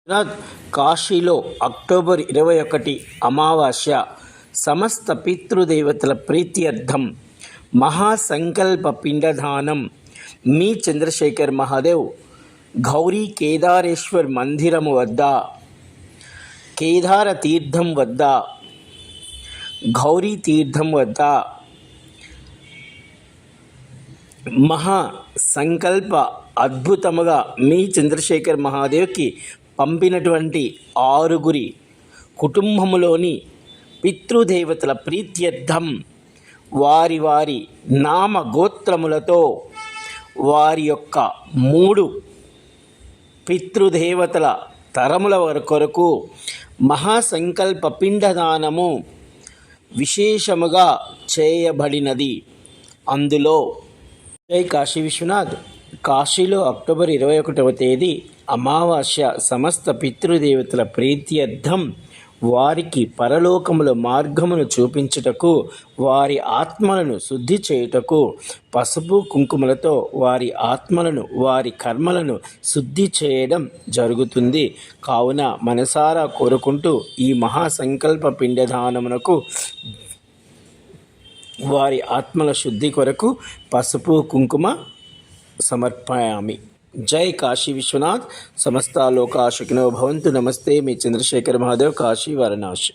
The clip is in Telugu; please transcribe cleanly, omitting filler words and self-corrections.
కాశీలో అక్టోబర్ 21 అమావాస్య సమస్త పితృదేవతల ప్రీత్యర్థం మహాసంకల్ప పిండదానం. మీ చంద్రశేఖర్ మహాదేవ్ గౌరీ కేదారేశ్వర్ మందిరము వద్ద, కేదార తీర్థం వద్ద, గౌరీ తీర్థం వద్ద మహా సంకల్ప అద్భుతముగా మీ చంద్రశేఖర్ మహాదేవ్కి పంపినటువంటి 6 కుటుంబములోని పితృదేవతల ప్రీత్యర్థం వారి వారి నామ గోత్రములతో వారి యొక్క 3 పితృదేవతల తరముల కొరకు మహాసంకల్ప పిండదానము విశేషముగా చేయబడినది. అందులో జై కాశీ విశ్వనాథ్. కాశీలో అక్టోబర్ 21వ తేదీ అమావాస్య సమస్త పితృదేవతల ప్రీత్యర్థం వారికి పరలోకముల మార్గమును చూపించుటకు, వారి ఆత్మలను శుద్ధి చేయుటకు పసుపు కుంకుమలతో వారి ఆత్మలను, వారి కర్మలను శుద్ధి చేయడం జరుగుతుంది. కావున మనసారా కోరుకుంటూ ఈ మహాసంకల్ప పిండదానమునకు వారి ఆత్మల శుద్ధి కొరకు పసుపు కుంకుమ సమర్పయామి. జై కాశీ విశ్వనాథ్. సమస్త లోకా సుఖినో భవంతు. నమస్తే, మీ చంద్రశేఖర్ మహాదేవ్, కాశీ వారణాసి.